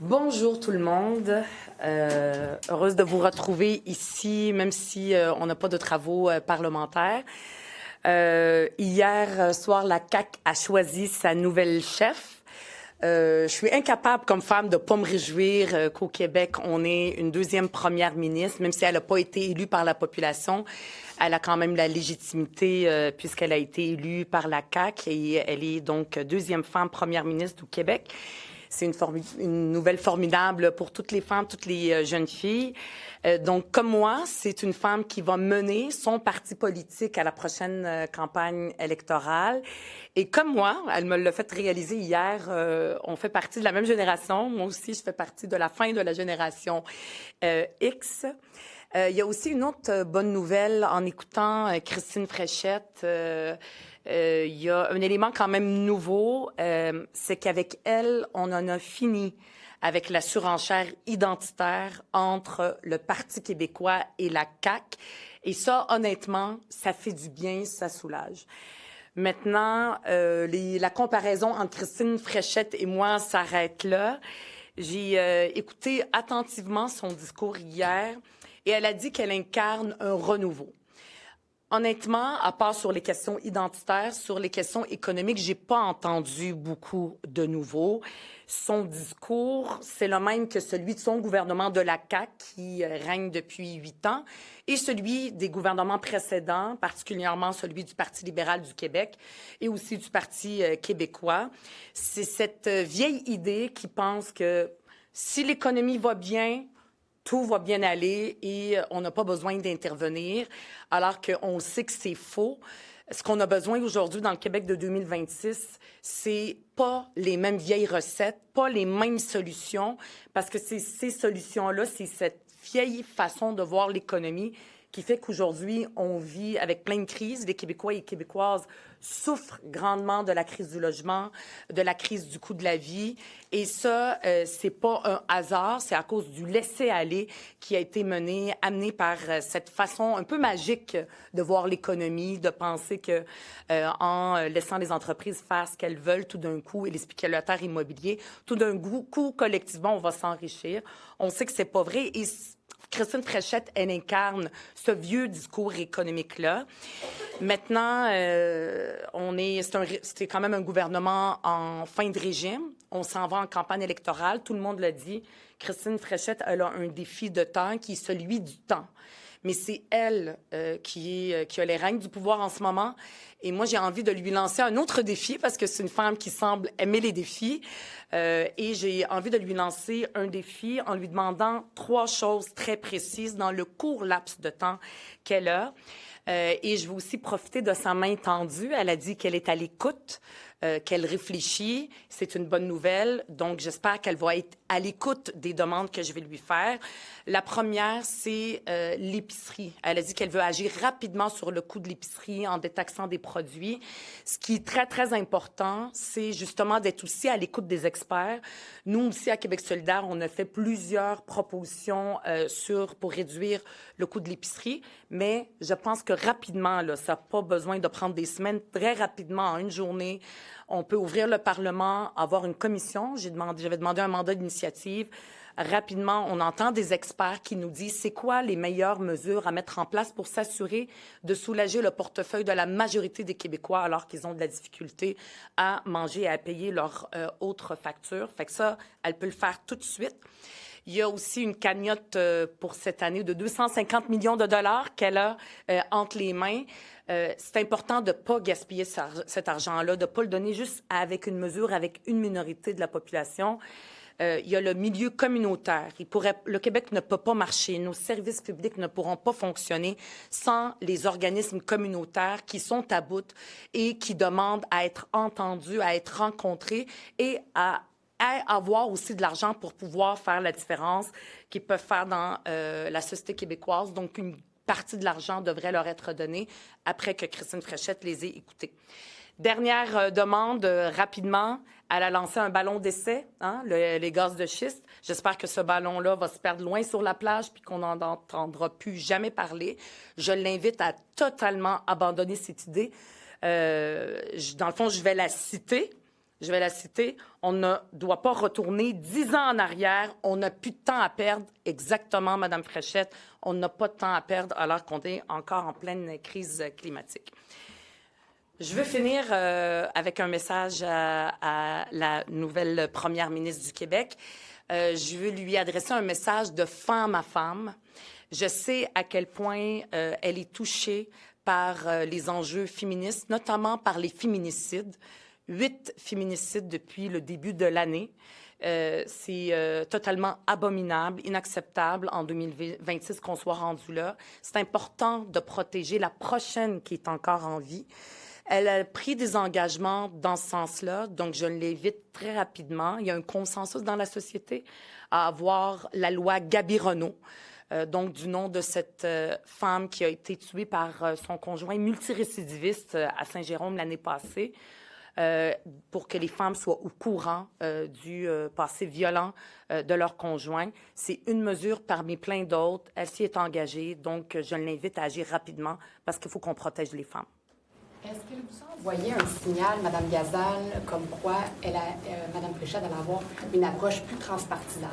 Bonjour tout le monde. Heureuse de vous retrouver ici, même si on n'a pas de travaux parlementaires. Hier soir, la CAQ a choisi sa nouvelle chef. Je suis incapable comme femme de pas me réjouir qu'au Québec, on ait une deuxième première ministre, même si elle n'a pas été élue par la population. Elle a quand même la légitimité puisqu'elle a été élue par la CAQ et elle est donc deuxième femme première ministre du Québec. C'est une nouvelle formidable pour toutes les femmes, toutes les jeunes filles. Donc, comme moi, c'est une femme qui va mener son parti politique à la prochaine campagne électorale. Et comme moi, elle me l'a fait réaliser hier, on fait partie de la même génération. Moi aussi, je fais partie de la fin de la génération X. Il y a aussi une autre bonne nouvelle en écoutant Christine Fréchette. Il y a un élément quand même nouveau, c'est qu'avec elle, on en a fini avec la surenchère identitaire entre le Parti québécois et la CAQ. Et ça, honnêtement, ça fait du bien, ça soulage. Maintenant, la comparaison entre Christine Fréchette et moi s'arrête là. J'ai écouté attentivement son discours hier et elle a dit qu'elle incarne un renouveau. Honnêtement, à part sur les questions identitaires, sur les questions économiques, j'ai pas entendu beaucoup de nouveau. Son discours, c'est le même que celui de son gouvernement de la CAQ qui règne depuis 8 ans et celui des gouvernements précédents, particulièrement celui du Parti libéral du Québec et aussi du Parti québécois. C'est cette vieille idée qui pense que si l'économie va bien, tout va bien aller et on n'a pas besoin d'intervenir, alors qu'on sait que c'est faux. Ce qu'on a besoin aujourd'hui dans le Québec de 2026, c'est pas les mêmes vieilles recettes, pas les mêmes solutions, parce que c'est ces solutions-là, c'est cette vieille façon de voir l'économie qui fait qu'aujourd'hui, on vit avec plein de crises. Les Québécois et les Québécoises souffrent grandement de la crise du logement, de la crise du coût de la vie. Et ça, c'est pas un hasard, c'est à cause du laisser-aller qui a été amené par cette façon un peu magique de voir l'économie, de penser que en laissant les entreprises faire ce qu'elles veulent tout d'un coup et les spéculateurs immobiliers, tout d'un coup, collectivement, on va s'enrichir. On sait que c'est pas vrai et Christine Fréchette, elle incarne ce vieux discours économique-là. Maintenant, c'est quand même un gouvernement en fin de régime. On s'en va en campagne électorale. Tout le monde l'a dit. Christine Fréchette, elle a un défi de temps qui est celui du temps. Mais c'est elle qui a les règnes du pouvoir en ce moment. Et moi, j'ai envie de lui lancer un autre défi parce que c'est une femme qui semble aimer les défis. Et j'ai envie de lui lancer un défi en lui demandant 3 choses très précises dans le court laps de temps qu'elle a. Et je veux aussi profiter de sa main tendue. Elle a dit qu'elle est à l'écoute, qu'elle réfléchit. C'est une bonne nouvelle. Donc, j'espère qu'elle va être à l'écoute des demandes que je vais lui faire. La première, c'est l'épicerie. Elle a dit qu'elle veut agir rapidement sur le coût de l'épicerie en détaxant des produits. Ce qui est très, très important, c'est justement d'être aussi à l'écoute des experts. Nous, aussi, à Québec solidaire, on a fait plusieurs propositions pour réduire le coût de l'épicerie, mais je pense que rapidement, là, ça n'a pas besoin de prendre des semaines. Très rapidement, en une journée, on peut ouvrir le Parlement, avoir une commission. J'avais demandé un mandat d'initiative. Rapidement, on entend des experts qui nous disent c'est quoi les meilleures mesures à mettre en place pour s'assurer de soulager le portefeuille de la majorité des Québécois alors qu'ils ont de la difficulté à manger et à payer leurs autres factures. Fait que ça, elle peut le faire tout de suite. Il y a aussi une cagnotte pour cette année de 250 millions de dollars qu'elle a entre les mains. C'est important de ne pas gaspiller cet argent-là, de ne pas le donner juste avec une mesure, avec une minorité de la population. Il y a le milieu communautaire. Le Québec ne peut pas marcher. Nos services publics ne pourront pas fonctionner sans les organismes communautaires qui sont à bout et qui demandent à être entendus, à être rencontrés et à avoir aussi de l'argent pour pouvoir faire la différence qu'ils peuvent faire dans la société québécoise. Donc, une partie de l'argent devrait leur être donnée après que Christine Fréchette les ait écoutés. Dernière demande, rapidement, elle a lancé un ballon d'essai, les gaz de schiste. J'espère que ce ballon-là va se perdre loin sur la plage puis qu'on n'en entendra plus jamais parler. Je l'invite à totalement abandonner cette idée. Dans le fond, je vais la citer. Je vais la citer. On ne doit pas retourner 10 ans en arrière. On n'a plus de temps à perdre. Exactement, Madame Fréchette. On n'a pas de temps à perdre alors qu'on est encore en pleine crise climatique. Je veux finir avec un message à la nouvelle première ministre du Québec. Je veux lui adresser un message de femme à femme. Je sais à quel point elle est touchée par les enjeux féministes, notamment par les féminicides. 8 féminicides depuis le début de l'année. C'est totalement abominable, inacceptable en 2026 qu'on soit rendu là. C'est important de protéger la prochaine qui est encore en vie. Elle a pris des engagements dans ce sens-là, donc je l'invite très rapidement. Il y a un consensus dans la société à avoir la loi Gabi-Renault, donc du nom de cette femme qui a été tuée par son conjoint multirécidiviste à Saint-Jérôme l'année passée, pour que les femmes soient au courant du passé violent de leur conjoint. C'est une mesure parmi plein d'autres. Elle s'y est engagée, donc je l'invite à agir rapidement parce qu'il faut qu'on protège les femmes. Est-ce qu'elle vous a envoyé un signal, Mme Gazal, comme quoi Mme Fréchette allait avoir une approche plus transpartisane?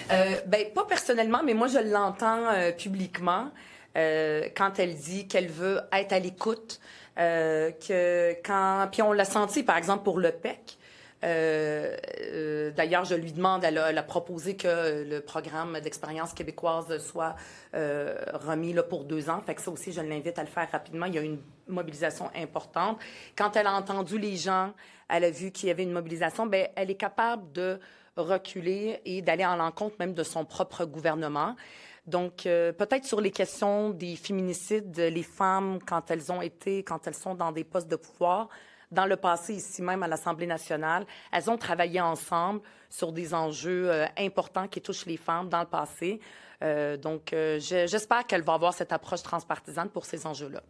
Pas personnellement, mais moi, je l'entends publiquement quand elle dit qu'elle veut être à l'écoute. Puis on l'a senti, par exemple, pour le PEC. D'ailleurs, je lui demande, elle a proposé que le programme d'expérience québécoise soit remis là, pour 2 ans. Fait que ça aussi, je l'invite à le faire rapidement. Il y a une mobilisation importante. Quand elle a entendu les gens, elle a vu qu'il y avait une mobilisation, elle est capable de reculer et d'aller en l'encontre même de son propre gouvernement. Donc, peut-être sur les questions des féminicides, les femmes, quand elles sont dans des postes de pouvoir, dans le passé, ici même à l'Assemblée nationale, elles ont travaillé ensemble sur des enjeux importants qui touchent les femmes dans le passé. J'espère qu'elle va avoir cette approche transpartisane pour ces enjeux-là.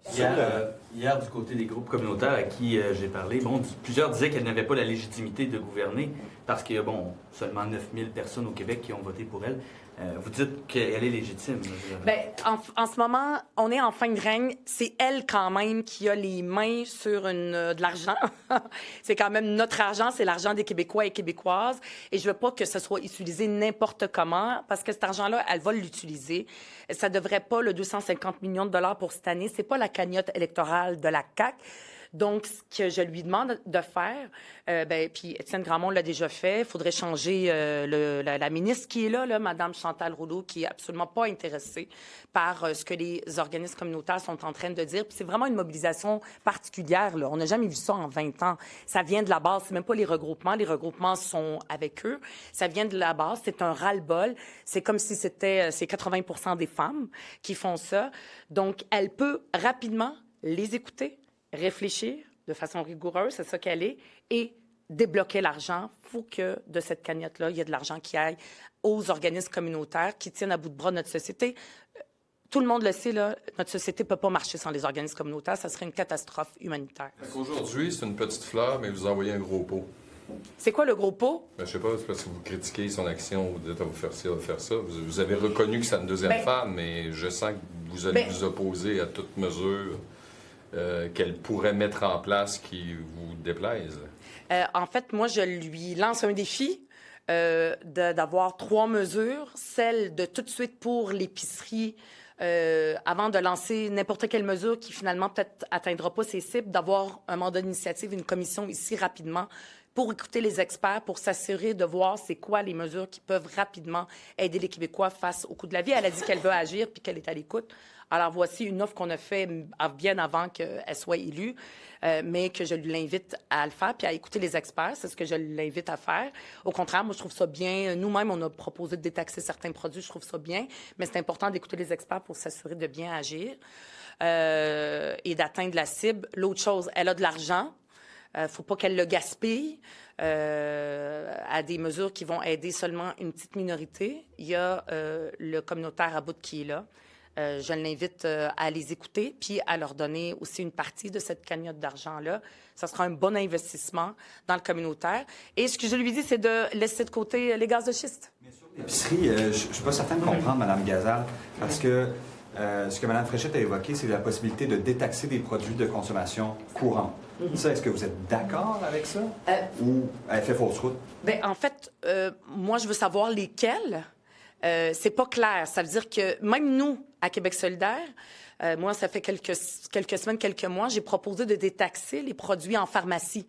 Hier, du côté des groupes communautaires à qui j'ai parlé, plusieurs disaient qu'elle n'avait pas la légitimité de gouverner parce qu'il y a seulement 9000 personnes au Québec qui ont voté pour elle. Vous dites qu'elle est légitime. En ce moment, on est en fin de règne. C'est elle quand même qui a les mains sur de l'argent. C'est quand même notre argent, c'est l'argent des Québécois et Québécoises. Et je veux pas que ce soit utilisé n'importe comment, parce que cet argent-là, elle va l'utiliser. Ça devrait pas le 250 millions de dollars pour cette année. C'est pas la cagnotte électorale de la CAQ. Donc, ce que je lui demande de faire, puis Étienne Grandmont l'a déjà fait, il faudrait changer la ministre qui est là, Mme Chantal Rouleau, qui est absolument pas intéressée par ce que les organismes communautaires sont en train de dire. Puis c'est vraiment une mobilisation particulière, là. On n'a jamais vu ça en 20 ans. Ça vient de la base, c'est même pas les regroupements. Les regroupements sont avec eux. Ça vient de la base, c'est un ras-le-bol. C'est comme si c'est 80% des femmes qui font ça. Donc, elle peut rapidement les écouter, réfléchir de façon rigoureuse, c'est ça qu'elle est, et débloquer l'argent. Il faut que de cette cagnotte-là, il y ait de l'argent qui aille aux organismes communautaires qui tiennent à bout de bras notre société. Tout le monde le sait, là, notre société ne peut pas marcher sans les organismes communautaires. Ça serait une catastrophe humanitaire. Aujourd'hui, c'est une petite fleur, mais vous envoyez un gros pot. C'est quoi le gros pot? Je sais pas, c'est parce que vous critiquez son action, vous dites à vous faire ci, à vous faire ça. Vous avez reconnu que c'est une deuxième femme, mais je sens que vous allez vous opposer à toute mesure qu'elle pourrait mettre en place qui vous déplaise. En fait, moi, je lui lance un défi d'avoir 3 mesures. Celle de tout de suite pour l'épicerie, avant de lancer n'importe quelle mesure qui finalement peut-être atteindra pas ses cibles, d'avoir un mandat d'initiative, une commission ici rapidement pour écouter les experts, pour s'assurer de voir c'est quoi les mesures qui peuvent rapidement aider les Québécois face au coût de la vie. Elle a dit qu'elle veut agir puis qu'elle est à l'écoute. Alors, voici une offre qu'on a fait bien avant qu'elle soit élue, mais que je l'invite à le faire puis à écouter les experts. C'est ce que je l'invite à faire. Au contraire, moi, je trouve ça bien. Nous-mêmes, on a proposé de détaxer certains produits. Je trouve ça bien, mais c'est important d'écouter les experts pour s'assurer de bien agir et d'atteindre la cible. L'autre chose, elle a de l'argent. Faut pas qu'elle le gaspille à des mesures qui vont aider seulement une petite minorité. Il y a le communautaire à bout qui est là. Je l'invite à les écouter puis à leur donner aussi une partie de cette cagnotte d'argent-là. Ça sera un bon investissement dans le communautaire. Et ce que je lui dis, c'est de laisser de côté les gaz de schiste. Bien sûr, l'épicerie, je ne suis pas certain de comprendre, Mme Gazal, parce que ce que Mme Fréchette a évoqué, c'est la possibilité de détaxer des produits de consommation courante. Ça, est-ce que vous êtes d'accord avec ça? Ou elle fait fausse route? Bien, en fait, moi, je veux savoir lesquels. C'est pas clair. Ça veut dire que même nous, à Québec solidaire, moi, ça fait quelques semaines, quelques mois, j'ai proposé de détaxer les produits en pharmacie.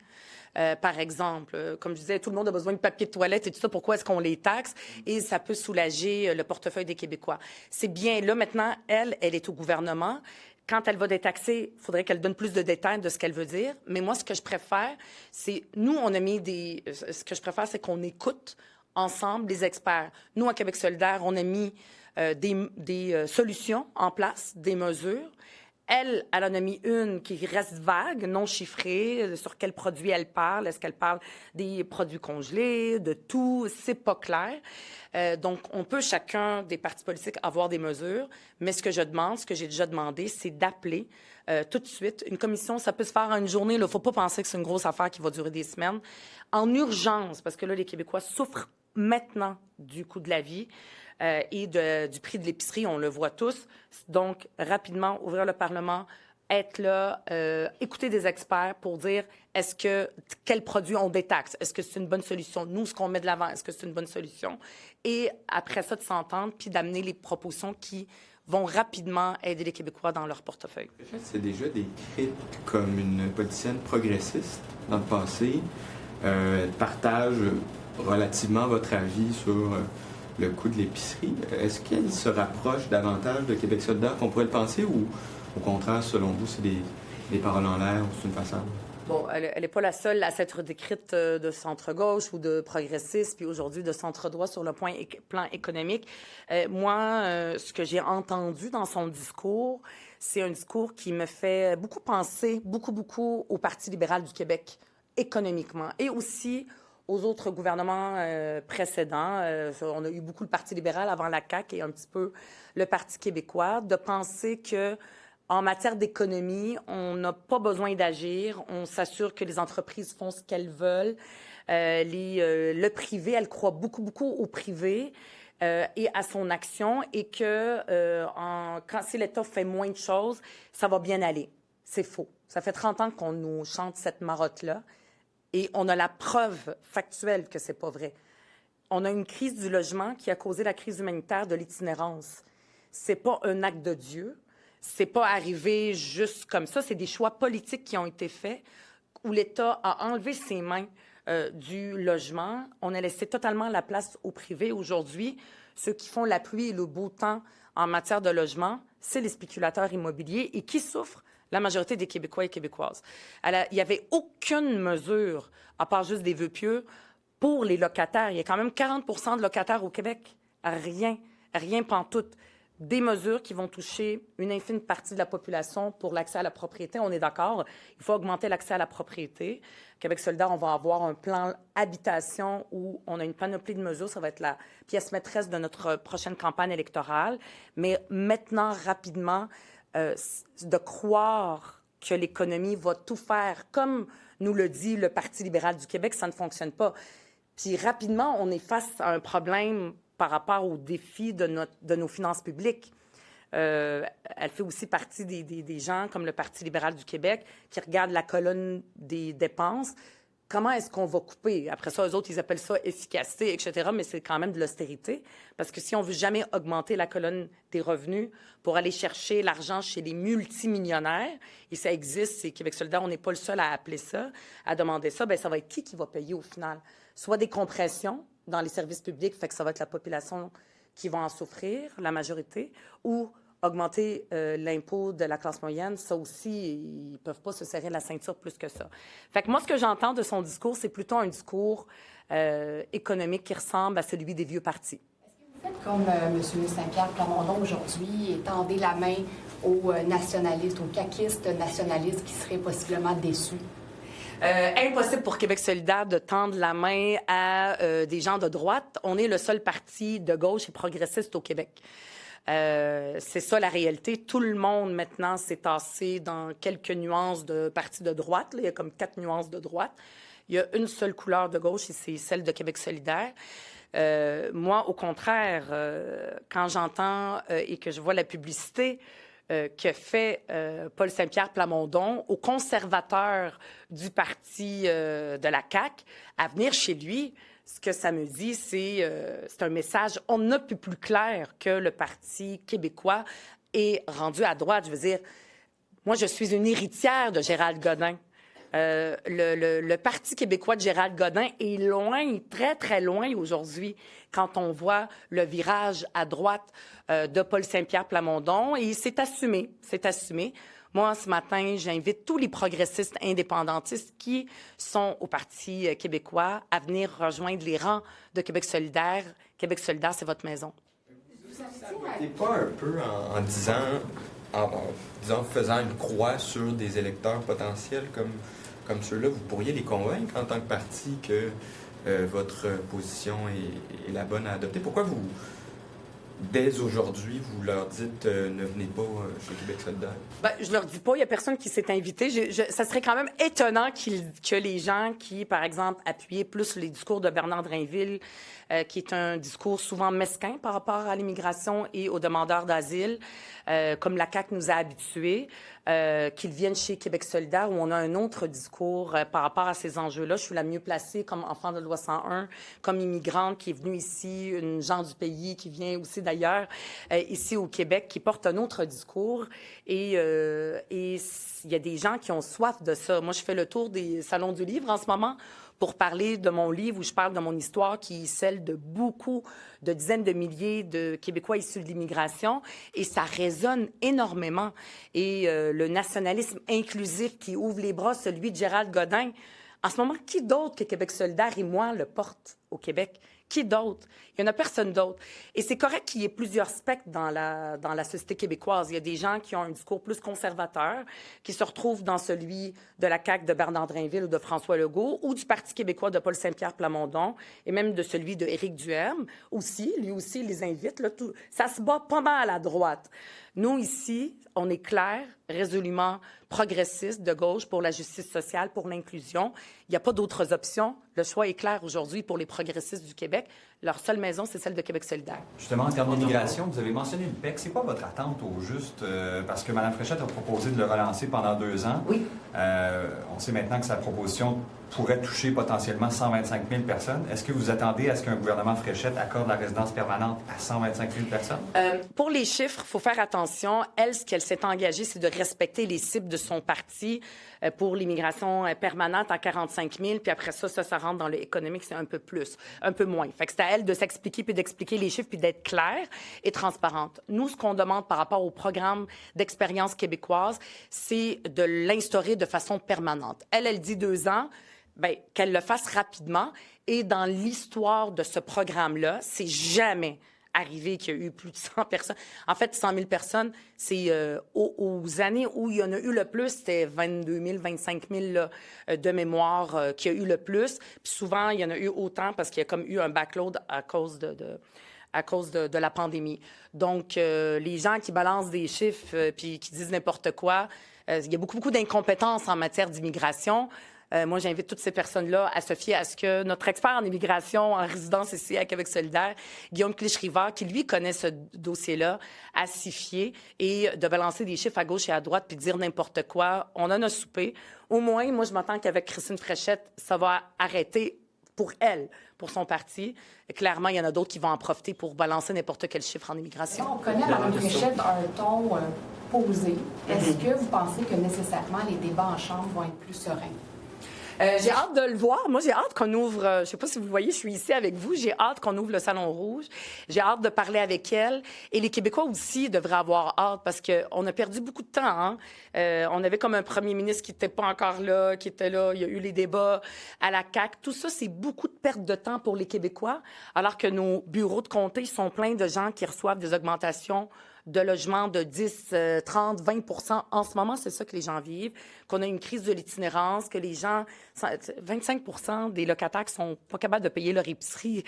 Par exemple, comme je disais, tout le monde a besoin de papier de toilette et tout ça. Pourquoi est-ce qu'on les taxe? Et ça peut soulager le portefeuille des Québécois. C'est bien. Là, maintenant, elle est au gouvernement. Quand elle va détaxer, il faudrait qu'elle donne plus de détails de ce qu'elle veut dire. Mais moi, ce que je préfère, c'est... Nous, on a mis des... Ce que je préfère, c'est qu'on écoute ensemble les experts. Nous, à Québec solidaire, on a mis des solutions en place, des mesures. Elle en a mis une qui reste vague, non chiffrée, sur quel produit elle parle. Est-ce qu'elle parle des produits congelés, de tout? C'est pas clair. Donc, on peut, chacun des partis politiques, avoir des mesures. Mais ce que je demande, ce que j'ai déjà demandé, c'est d'appeler tout de suite. Une commission, ça peut se faire en une journée. Il ne faut pas penser que c'est une grosse affaire qui va durer des semaines. En urgence, parce que là, les Québécois souffrent maintenant du coût de la vie. Et du prix de l'épicerie, on le voit tous. Donc, rapidement, ouvrir le Parlement, être là, écouter des experts pour dire quels produits on détaxe? Est-ce que c'est une bonne solution? Nous, ce qu'on met de l'avant, est-ce que c'est une bonne solution? Et après ça, de s'entendre, puis d'amener les propositions qui vont rapidement aider les Québécois dans leur portefeuille. C'est déjà décrite comme une politicienne progressiste dans le passé. Elle partage relativement votre avis sur le coût de l'épicerie. Est-ce qu'elle se rapproche davantage de Québec solidaire qu'on pourrait le penser ou au contraire, selon vous, c'est des paroles en l'air ou c'est une façade? Bon, elle n'est pas la seule à s'être décrite de centre-gauche ou de progressiste, puis aujourd'hui de centre-droit sur le plan économique. Moi, ce que j'ai entendu dans son discours, c'est un discours qui me fait beaucoup penser, beaucoup au Parti libéral du Québec, économiquement, et aussi aux autres gouvernements précédents. On a eu beaucoup le Parti libéral avant la CAQ et un petit peu le Parti québécois, de penser que en matière d'économie, on n'a pas besoin d'agir. On s'assure que les entreprises font ce qu'elles veulent. Le privé, elle croit beaucoup au privé et à son action et que si l'État fait moins de choses, ça va bien aller. C'est faux. Ça fait 30 ans qu'on nous chante cette marotte-là. Et on a la preuve factuelle que c'est pas vrai. On a une crise du logement qui a causé la crise humanitaire de l'itinérance. C'est pas un acte de Dieu. C'est pas arrivé juste comme ça. C'est des choix politiques qui ont été faits où l'État a enlevé ses mains du logement. On a laissé totalement la place au privé. Aujourd'hui, ceux qui font la pluie et le beau temps en matière de logement, c'est les spéculateurs immobiliers et qui souffrent la majorité des Québécois et Québécoises. Alors, il n'y avait aucune mesure, à part juste des vœux pieux, pour les locataires. Il y a quand même 40 % de locataires au Québec. Rien pantoute. Des mesures qui vont toucher une infime partie de la population pour l'accès à la propriété. On est d'accord. Il faut augmenter l'accès à la propriété. Québec solidaire, on va avoir un plan habitation où on a une panoplie de mesures. Ça va être la pièce maîtresse de notre prochaine campagne électorale. Mais maintenant, rapidement, de croire que l'économie va tout faire comme nous le dit le Parti libéral du Québec, ça ne fonctionne pas. Puis rapidement, on est face à un problème par rapport aux défis de nos finances publiques. Elle fait aussi partie des gens comme le Parti libéral du Québec qui regardent la colonne des dépenses. Comment est-ce qu'on va couper? Après ça, eux autres, ils appellent ça efficacité, etc., mais c'est quand même de l'austérité. Parce que si on veut jamais augmenter la colonne des revenus pour aller chercher l'argent chez les multimillionnaires, et ça existe, c'est Québec solidaire, on n'est pas le seul à appeler ça, à demander ça, bien, ça va être qui va payer au final? Soit des compressions dans les services publics, fait que ça va être la population qui va en souffrir, la majorité, ou augmenter l'impôt de la classe moyenne, ça aussi, ils ne peuvent pas se serrer la ceinture plus que ça. Fait que moi, ce que j'entends de son discours, c'est plutôt un discours économique qui ressemble à celui des vieux partis. Est-ce que vous faites comme M. Saint-Pierre Plamondon aujourd'hui et tendez la main aux nationalistes, aux caquistes nationalistes qui seraient possiblement déçus? Impossible pour Québec solidaire de tendre la main à des gens de droite. On est le seul parti de gauche et progressiste au Québec. C'est ça la réalité. Tout le monde maintenant s'est tassé dans quelques nuances de partis de droite. Là, il y a comme 4 nuances de droite. Il y a une seule couleur de gauche et c'est celle de Québec solidaire. Moi, au contraire, quand j'entends et que je vois la publicité que fait Paul Saint-Pierre Plamondon aux conservateurs du parti de la CAQ à venir chez lui, ce que ça me dit, c'est un message on ne peut plus clair que le Parti québécois est rendu à droite. Je veux dire, moi, je suis une héritière de Gérald Godin. Le Parti québécois de Gérald Godin est loin, très, très loin aujourd'hui quand on voit le virage à droite de Paul Saint-Pierre Plamondon. Et c'est assumé, c'est assumé. Moi, ce matin, j'invite tous les progressistes indépendantistes qui sont au Parti québécois à venir rejoindre les rangs de Québec solidaire. Québec solidaire, c'est votre maison. Et pas un peu en disant, disons, faisant une croix sur des électeurs potentiels comme ceux-là, vous pourriez les convaincre en tant que parti que votre position est la bonne à adopter. Pourquoi vous, dès aujourd'hui, vous leur dites ne venez pas chez Québec solidaire? Ben, je leur dis pas, il y a personne qui s'est invité. Ça serait quand même étonnant que les gens qui, par exemple, appuyaient plus les discours de Bernard Drainville, qui est un discours souvent mesquin par rapport à l'immigration et aux demandeurs d'asile, comme la CAQ nous a habitués, qu'ils viennent chez Québec solidaire où on a un autre discours par rapport à ces enjeux-là. Je suis la mieux placée comme enfant de loi 101, comme immigrante qui est venue ici, une gens du pays qui vient aussi d'ailleurs, ici au Québec, qui porte un autre discours. Et il y a des gens qui ont soif de ça. Moi, je fais le tour des salons du livre en ce moment pour parler de mon livre où je parle de mon histoire qui est celle de beaucoup, de dizaines de milliers de Québécois issus de l'immigration. Et ça résonne énormément. Et le nationalisme inclusif qui ouvre les bras, celui de Gérald Godin, en ce moment, qui d'autre que Québec solidaire et moi le porte au Québec? Qui d'autre? Il n'y en a personne d'autre. Et c'est correct qu'il y ait plusieurs spectres dans la société québécoise. Il y a des gens qui ont un discours plus conservateur, qui se retrouvent dans celui de la CAQ de Bernard Drainville ou de François Legault, ou du Parti québécois de Paul Saint-Pierre Plamondon, et même de celui de Éric Duherme. Aussi, lui aussi, les invite. Là, ça se bat pas mal à droite. Nous, ici, on est clair, résolument progressiste, de gauche, pour la justice sociale, pour l'inclusion. Il n'y a pas d'autres options. Le choix est clair aujourd'hui pour les progressistes du Québec. Leur seule maison, c'est celle de Québec solidaire. Justement, en termes d'immigration, vous avez mentionné le PEC. C'est quoi votre attente au juste? Parce que Mme Fréchette a proposé de le relancer pendant 2 ans. Oui. On sait maintenant que sa proposition pourrait toucher potentiellement 125 000 personnes. Est-ce que vous attendez à ce qu'un gouvernement Fréchette accorde la résidence permanente à 125 000 personnes? Pour les chiffres, il faut faire attention. Elle, ce qu'elle s'est engagée, c'est de respecter les cibles de son parti pour l'immigration permanente à 45 000. Puis après ça rentre dans le économique, c'est un peu plus, un peu moins. Fait que c'est à elle de s'expliquer puis d'expliquer les chiffres puis d'être claire et transparente. Nous, ce qu'on demande par rapport au programme d'expérience québécoise, c'est de l'instaurer de façon permanente. Elle dit 2 ans. Bien, qu'elle le fasse rapidement. Et dans l'histoire de ce programme-là, c'est jamais arrivé qu'il y a eu plus de 100 personnes. En fait, 100 000 personnes, c'est aux années où il y en a eu le plus, c'était 22 000, 25 000 là, de mémoire qu'il y a eu le plus. Puis souvent, il y en a eu autant parce qu'il y a comme eu un backload à cause de la pandémie. Donc, les gens qui balancent des chiffres puis qui disent n'importe quoi, il y a beaucoup d'incompétences en matière d'immigration. Moi, j'invite toutes ces personnes-là à se fier à ce que notre expert en immigration, en résidence ici à Québec solidaire, Guillaume Clich-Rivard, qui lui connaît ce dossier-là, à s'y fier et de balancer des chiffres à gauche et à droite puis de dire n'importe quoi. On en a soupé. Au moins, moi, je m'entends qu'avec Christine Fréchette, ça va arrêter pour elle, pour son parti. Et clairement, il y en a d'autres qui vont en profiter pour balancer n'importe quel chiffre en immigration. On connaît, Mme Fréchette, un ton posé. Est-ce que vous pensez que nécessairement les débats en Chambre vont être plus sereins? J'ai hâte de le voir. Moi, j'ai hâte qu'on ouvre... je sais pas si vous le voyez, je suis ici avec vous. J'ai hâte qu'on ouvre le Salon Rouge. J'ai hâte de parler avec elle. Et les Québécois aussi devraient avoir hâte parce qu'on a perdu beaucoup de temps. Hein? On avait comme un premier ministre qui n'était pas encore là, qui était là. Il y a eu les débats à la CAQ. Tout ça, c'est beaucoup de perte de temps pour les Québécois, alors que nos bureaux de comté sont pleins de gens qui reçoivent des augmentations de logements de 10, 30, 20 % en ce moment, c'est ça que les gens vivent, qu'on a une crise de l'itinérance, que les gens, 25 % des locataires qui sont pas capables de payer leur épicerie.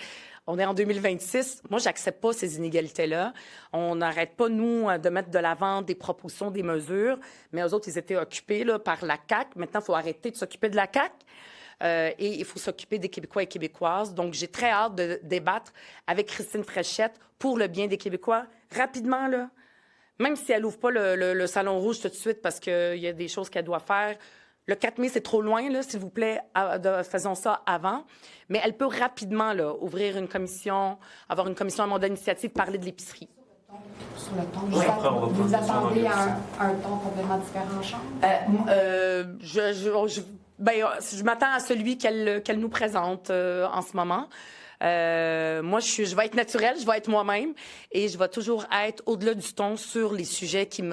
On est en 2026. Moi, j'accepte pas ces inégalités-là. On n'arrête pas, nous, de mettre de l'avant des propositions, des mesures, mais eux autres, ils étaient occupés là, par la CAQ. Maintenant, il faut arrêter de s'occuper de la CAQ. Et il faut s'occuper des Québécois et Québécoises. Donc, j'ai très hâte de débattre avec Christine Fréchette pour le bien des Québécois. Rapidement, là, Même si elle n'ouvre pas le Salon Rouge tout de suite parce qu'il y a des choses qu'elle doit faire, le 4 mai, c'est trop loin, là, s'il vous plaît, faisons ça avant. Mais elle peut rapidement là, ouvrir une commission, avoir une commission à mon d'initiative, parler de l'épicerie. Sur le ton, Oui, après, on va vous prendre attendez ça un ton complètement différent en chambre? Je m'attends à celui qu'elle nous présente en ce moment. Moi, je vais être naturelle, je vais être moi-même et je vais toujours être au-delà du ton sur les sujets qui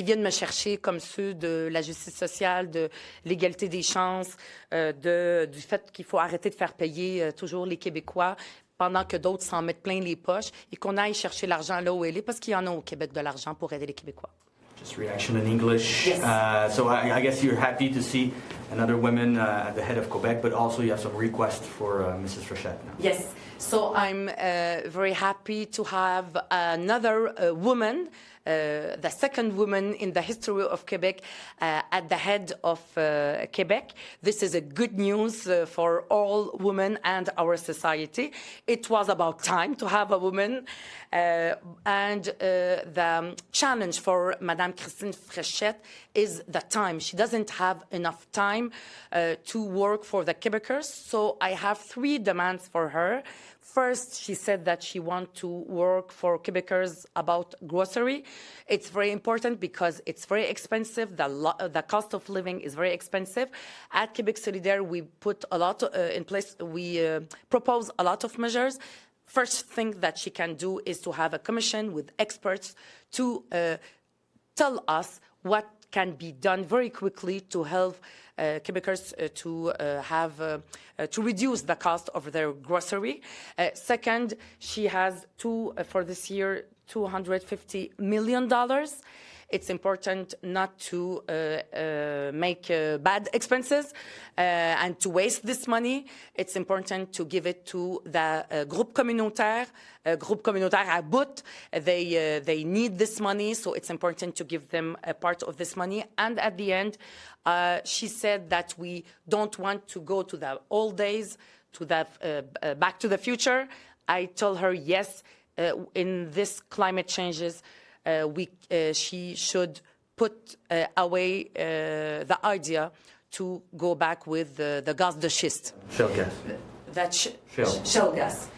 viennent me chercher, comme ceux de la justice sociale, de l'égalité des chances, du fait qu'il faut arrêter de faire payer toujours les Québécois pendant que d'autres s'en mettent plein les poches et qu'on aille chercher l'argent là où elle est, parce qu'il y en a au Québec de l'argent pour aider les Québécois. Just reaction in English. Yes. So I guess you're happy to see another woman at the head of Quebec, but also you have some requests for Mrs. Frechette now. Yes. So I'm very happy to have another woman, the second woman in the history of Quebec at the head of Quebec. This is a good news for all women and our society. It was about time to have a woman. And the challenge for Madame Christine Frechette is the time. She doesn't have enough time to work for the Quebecers. So I have 3 demands for her. First, she said that she wants to work for Quebecers about grocery. It's very important because it's very expensive. The cost of living is very expensive. At Québec Solidaire, we put a lot in place. We propose a lot of measures. First thing that she can do is to have a commission with experts to tell us what can be done very quickly to help Quebecers to reduce the cost of their grocery. Second, she has for this year $250 million. It's important not to make bad expenses and to waste this money. It's important to give it to the groupe communautaire à bout. They need this money, so it's important to give them a part of this money. And at the end, she said that we don't want to go to the old days, to the back to the future. I told her yes, in this climate changes, she should put away the idea to go back with the gaz de schiste. Shell gas. Shell gas.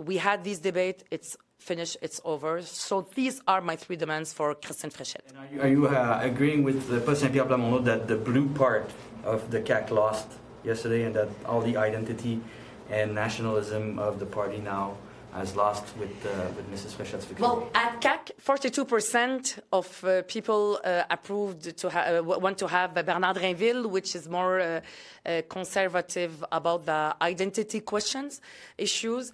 We had this debate. It's finished. It's over. So these are my 3 demands for Christine Frechette. Are you agreeing with Paul Saint-Pierre Plamondon that the blue part of the CAQ lost yesterday and that all the identity and nationalism of the party now has lost with Mrs. Frechette's victory? Well, at CAQ, 42% of people approved want to have Bernard Drinville, which is more conservative about the identity issues.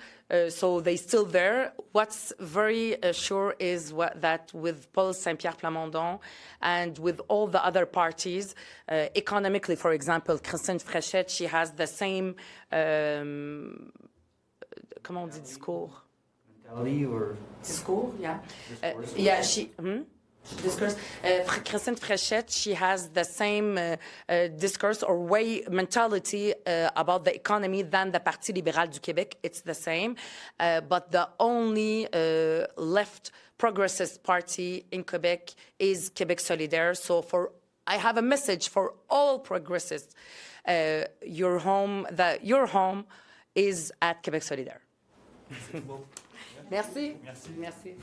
So they're still there. What's very sure is that with Paul Saint-Pierre Plamondon and with all the other parties, economically, for example, Christine Frechette, she has the same comment on dit discours? Mentality or Discours, yeah. discourse? Discourse. Christine Frechette, she has the same discourse or mentality about the economy than the Parti libéral du Québec. It's the same. But the only left progressist party in Quebec is Québec Solidaire. So I have a message for all progressists. Your home is at Québec Solidaire. Merci. Merci. Merci.